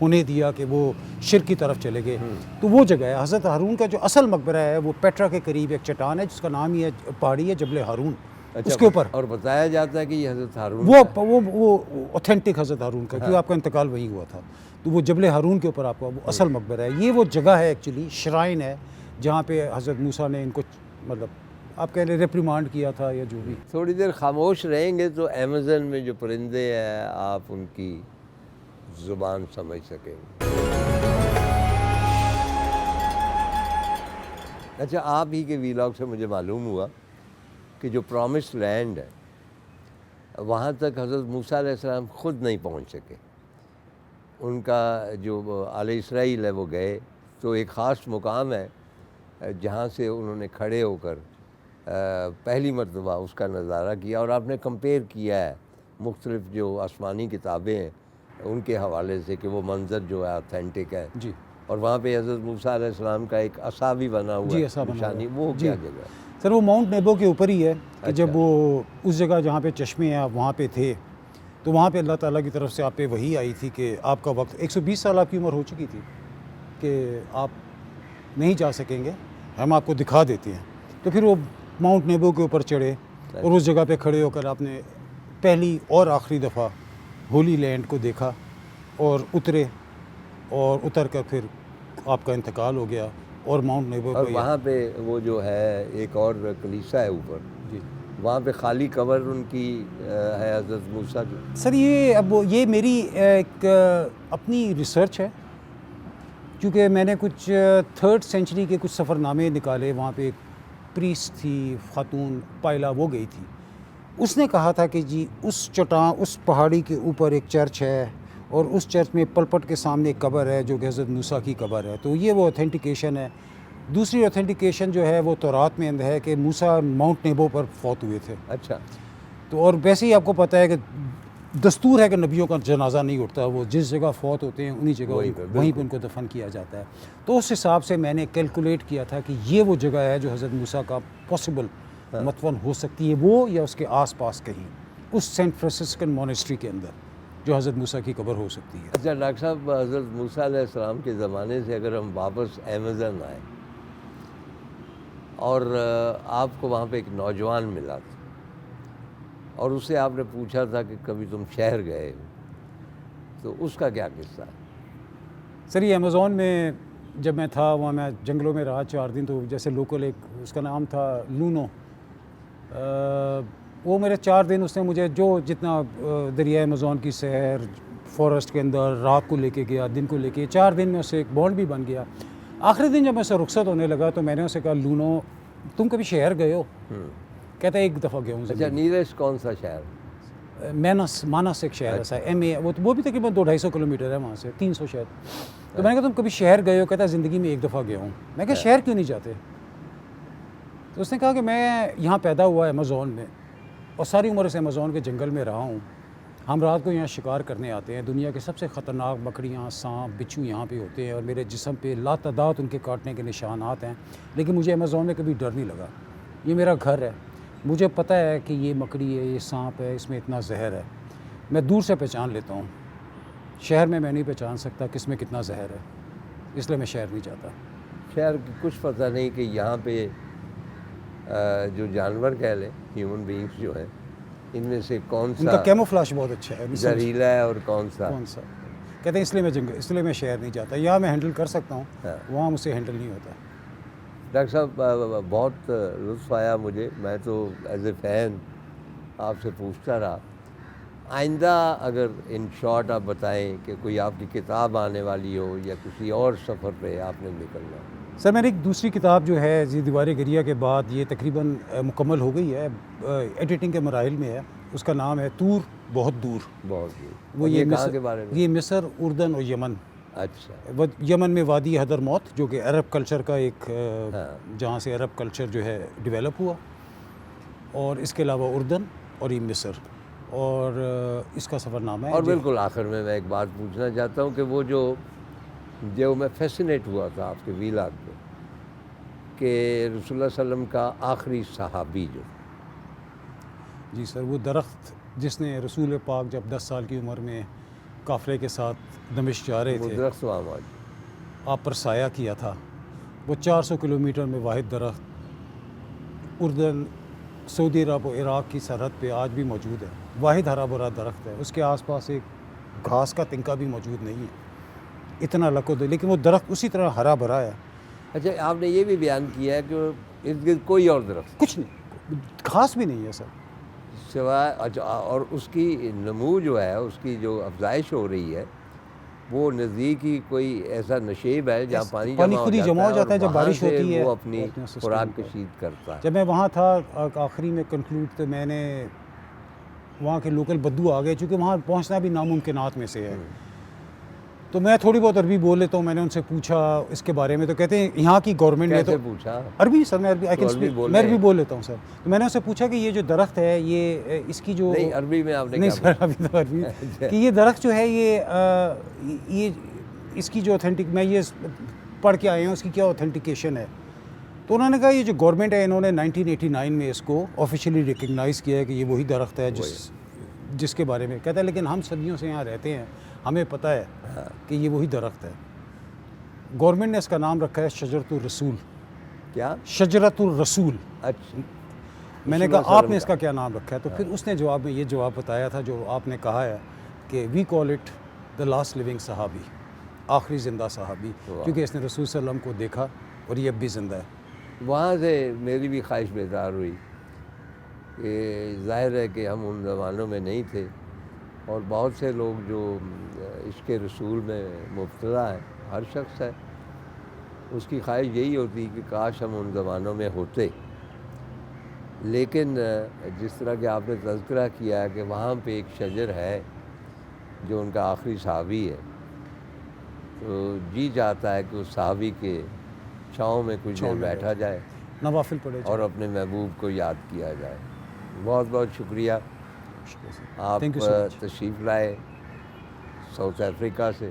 ہونے دیا کہ وہ شرک کی طرف چلے گئے. تو وہ جگہ ہے. حضرت ہارون کا جو اصل مقبرہ ہے وہ پیٹرا کے قریب ایک چٹان ہے جس کا نام ہی ہے پہاڑی ہے جبل ہارون. اس کے اوپر
اور بتایا جاتا ہے کہ یہ حضرت ہارون
وہ اوتھینٹک حضرت ہارون کا، کیونکہ آپ کا انتقال وہیں ہوا تھا. تو وہ جبل ہارون کے اوپر آپ کا وہ اصل مقبرہ ہے. یہ وہ جگہ ہے ایکچولی، شرائن ہے جہاں پہ حضرت موسیٰ نے ان کو مطلب آپ کہہ لیں ریپریمانڈ کیا تھا یا جو بھی.
تھوڑی دیر خاموش رہیں گے تو ایمیزن میں جو پرندے ہیں آپ ان کی زبان سمجھ سکیں گے. اچھا آپ ہی کے ویلاگ سے مجھے معلوم ہوا کہ جو پرومسڈ لینڈ ہے وہاں تک حضرت موسیٰ علیہ السلام خود نہیں پہنچ سکے. ان کا جو آل اسرائیل ہے وہ گئے، تو ایک خاص مقام ہے جہاں سے انہوں نے کھڑے ہو کر پہلی مرتبہ اس کا نظارہ کیا، اور آپ نے کمپیئر کیا ہے مختلف جو آسمانی کتابیں ہیں ان کے حوالے سے کہ وہ منظر جو ہے آتھینٹک ہے.
جی.
اور وہاں پہ حضرت موسیٰ علیہ السلام کا ایک عصا بھی بنا ہوا ہے نشانی. وہ کیا جگہ ہے؟
سر وہ ماؤنٹ نیبو کے اوپر ہی ہے کہ جب وہ اس جگہ جہاں پہ چشمے ہیں آپ وہاں پہ تھے تو وہاں پہ اللہ تعالیٰ کی طرف سے آپ پہ وحی آئی تھی کہ آپ کا وقت 120 سال آپ کی عمر ہو چکی تھی کہ آپ نہیں جا سکیں گے، ہم آپ کو دکھا دیتے ہیں. تو پھر وہ ماؤنٹ نیبو کے اوپر چڑھے اور اس جگہ پہ کھڑے ہو کر آپ نے پہلی اور آخری دفعہ ہولی لینڈ کو دیکھا اور اترے، اور اتر کر پھر آپ کا انتقال ہو گیا اور ماؤنٹ نیبو
اور
پہ
وہاں پہ وہ جو ہے ایک اور کلیسا ہے اوپر،
جی
وہاں پہ خالی قبر ان کی ہے حضرت موسیٰ کی.
سر یہ میری ایک اپنی ریسرچ ہے، کیونکہ میں نے کچھ 3rd سینچری کے کچھ سفر نامے نکالے. وہاں پہ ایک پریسٹ تھی خاتون پائلا، وہ گئی تھی، اس نے کہا تھا کہ جی اس چٹان اس پہاڑی کے اوپر ایک چرچ ہے اور اس چرچ میں پلپٹ کے سامنے ایک قبر ہے جو کہ حضرت موسیٰ کی قبر ہے. تو یہ وہ اوتھینٹیکیشن ہے. دوسری اوتھینٹیکیشن جو ہے وہ تورات میں ہے کہ موسیٰ ماؤنٹ نیبو پر فوت ہوئے تھے.
اچھا.
تو اور ویسے ہی آپ کو پتہ ہے کہ دستور ہے کہ نبیوں کا جنازہ نہیں اٹھتا، وہ جس جگہ فوت ہوتے ہیں انہی جگہ وہیں پہ ان کو دفن کیا جاتا ہے. تو اس حساب سے میں نے کیلکولیٹ کیا تھا کہ یہ وہ جگہ ہے جو حضرت موسیٰ کا پاسبل مدفن ہو سکتی ہے، وہ یا اس کے آس پاس کہیں اس سینٹ فرانسسکن مونسٹری کے اندر جو حضرت موسیٰ کی قبر ہو سکتی ہے.
اچھا ڈاکٹر صاحب، حضرت موسیٰ علیہ السلام کے زمانے سے اگر ہم واپس ایمیزن آئے اور آپ کو وہاں پہ ایک نوجوان ملا تھا اور اس سے آپ نے پوچھا تھا کہ کبھی تم شہر گئے ہو، تو اس کا کیا قصہ ہے؟
سر یہ امیزون میں جب میں تھا، وہاں میں جنگلوں میں رہا 4 دن، تو جیسے لوکل ایک اس کا نام تھا لونو، وہ میرے 4 دن اس نے مجھے جو جتنا دریائے امیزون کی سیر فارسٹ کے اندر رات کو لے کے گیا، دن کو لے کے، 4 دن میں اس سے ایک بانڈ بھی بن گیا. آخری دن جب میں سے رخصت ہونے لگا تو میں نے اسے کہا لونو تم کبھی شہر گئے ہو؟ کہتا ہے ایک دفعہ گیا ہوں.
اچھا، نیریسٹ کون سا شہر؟
مانس ایک شہر ایسا ہے، وہ بھی تقریباً 200-250 کلومیٹر ہے وہاں سے، 300 شاید. تو میں نے کہا تم کبھی شہر گئے ہو؟ کہتا ہے زندگی میں ایک دفعہ گیا ہوں. میں کہا شہر کیوں نہیں جاتے؟ تو اس نے کہا کہ میں یہاں پیدا ہوا ہے امیزون میں اور ساری عمر سے امیزون کے جنگل میں رہا ہوں. ہم رات کو یہاں شکار کرنے آتے ہیں، دنیا کے سب سے خطرناک مکڑیاں، سانپ، بچھو یہاں پہ ہوتے ہیں اور میرے جسم پہ لاتعداد ان کے کاٹنے کے نشانات ہیں، لیکن مجھے امیزون میں کبھی ڈر نہیں لگا. یہ میرا گھر ہے، مجھے پتہ ہے کہ یہ مکڑی ہے، یہ سانپ ہے، اس میں اتنا زہر ہے، میں دور سے پہچان لیتا ہوں. شہر میں نہیں پہچان سکتا کس میں کتنا زہر ہے، اس لیے میں شہر نہیں جاتا.
شہر کی کچھ پتہ نہیں کہ یہاں پہ جو جانور کہہ لیں، ہیومن بینگس جو ہیں، ان میں سے کون
ان
سا
کا کیموفلاش بہت اچھا ہے،
زہریلا ہے اور کون سا.
کہتے ہیں اس لیے میں شہر نہیں جاتا. یہاں میں ہینڈل کر سکتا ہوں، وہاں مجھ سے ہینڈل نہیں ہوتا.
ڈاکٹر صاحب بہت لطف آیا مجھے، میں تو ایز اے فین آپ سے پوچھتا رہا. آئندہ اگر ان شارٹ آپ بتائیں کہ کوئی آپ کی کتاب آنے والی ہو یا کسی اور سفر پہ آپ نے نکلنا ہو.
سر میری ایک دوسری کتاب جو ہے دیوار گریہ کے بعد یہ تقریباً مکمل ہو گئی ہے، ایڈیٹنگ کے مراحل میں ہے. اس کا نام ہے طور بہت دور.
بہت دور.
وہ یہ
کہاں کے بارے میں؟
یہ مصر، اردن اور یمن.
اچھا.
یمن میں وادی حضر موت جو کہ عرب کلچر کا ایک جہاں سے عرب کلچر جو ہے ڈیولپ ہوا، اور اس کے علاوہ اردن اور یہ مصر، اور اس کا سفر نامہ ہے.
اور بالکل آخر میں ایک بات پوچھنا چاہتا ہوں کہ وہ جو میں فیسینیٹ ہوا تھا آپ کے ویلاگ میں کہ رسول اللہ صلی اللہ علیہ وسلم کا آخری صحابی جو.
جی سر، وہ درخت جس نے رسول پاک جب 10 سال کی عمر میں قافلے کے ساتھ دمشق جا رہے تھے،
درخت وہاں موجود،
آپ پر سایہ کیا تھا، وہ 400 کلومیٹر میں واحد درخت اردن، سعودی عرب و عراق کی سرحد پہ آج بھی موجود ہے. واحد ہرا بھرا درخت ہے، اس کے آس پاس ایک گھاس کا تنکا بھی موجود نہیں ہے. اتنا لکو دے، لیکن وہ درخت اسی طرح ہرا بھرا ہے.
اچھا، آپ نے یہ بھی بیان کیا ہے کہ ارد گرد کوئی اور درخت
کچھ نہیں، گھاس بھی نہیں ہے سر
سوائے. اچھا، اور اس کی نمو جو ہے، اس کی جو افزائش ہو رہی ہے، وہ نزدیک ہی کوئی ایسا نشیب ہے جہاں پانی
خود ہی جمع ہو جاتا ہے جب بارش ہوتی ہے،
وہ اپنی خوراک کشید کرتا ہے.
جب میں وہاں تھا آخری میں کنکلوڈ، تو میں نے وہاں کے لوکل بدو آ گئے، چونکہ وہاں پہنچنا بھی ناممکنات میں سے ہے. تو میں تھوڑی بہت عربی بول لیتا ہوں. میں نے ان سے پوچھا اس کے بارے میں، تو کہتے ہیں یہاں کی گورنمنٹ نے تو
پوچھا
عربی. سر میں عربی بول لیتا ہوں سر. تو میں نے ان سے پوچھا کہ یہ جو درخت ہے، یہ اس کی جو
نہیں عربی میں آپ نے
نہیں سر ابھی تو عربی کہ یہ درخت جو ہے یہ اس کی جو اوتھینٹک، میں یہ پڑھ کے آئے ہوں اس کی کیا اوتھینٹیکیشن ہے. تو انہوں نے کہا یہ جو گورنمنٹ ہے، انہوں نے 1989 میں اس کو آفیشیلی ریکگنائز کیا ہے کہ یہ وہی درخت ہے جس کے بارے میں کہتا ہے لیکن ہم صدیوں سے یہاں رہتے ہیں, ہمیں پتہ ہے کہ یہ وہی درخت ہے. گورنمنٹ نے اس کا نام رکھا ہے شجرۃ الرسول.
کیا؟
شجرۃ الرسول.
اچھا.
میں نے کہا آپ نے اس کا کیا نام رکھا ہے؟ تو پھر اس نے جواب میں یہ جواب بتایا تھا جو آپ نے کہا ہے کہ we call it the last living صحابی, آخری زندہ صحابی, کیونکہ اس نے رسول صلی اللہ علیہ وسلم کو دیکھا اور یہ اب بھی زندہ ہے.
وہاں سے میری بھی خواہش بیدار ہوئی کہ ظاہر ہے کہ ہم ان زمانوں میں نہیں تھے, اور بہت سے لوگ جو عشق رسول میں مبتلا ہیں, ہر شخص ہے, اس کی خواہش یہی ہوتی کہ کاش ہم ان زمانوں میں ہوتے. لیکن جس طرح کہ آپ نے تذکرہ کیا کہ وہاں پہ ایک شجر ہے جو ان کا آخری صحابی ہے, تو جی چاہتا ہے کہ اس صحابی کے چھاؤں میں کچھ دیر بیٹھا جائے,
نوافل پڑھے
اور اپنے محبوب کو یاد کیا جائے. بہت بہت شکریہ, آپ تشریف لائے ساؤتھ افریقہ سے,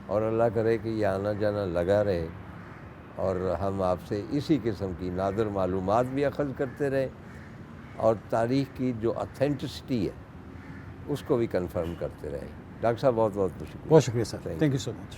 اور اللہ کرے کہ یہ آنا جانا لگا رہے, اور ہم آپ سے اسی قسم کی نادر معلومات بھی اخذ کرتے رہیں, اور تاریخ کی جو اتھینٹسٹی ہے اس کو بھی کنفرم کرتے رہیں. ڈاکٹر صاحب بہت بہت شکریہ.
بہت شکریہ سر, تھینک یو سو مچ.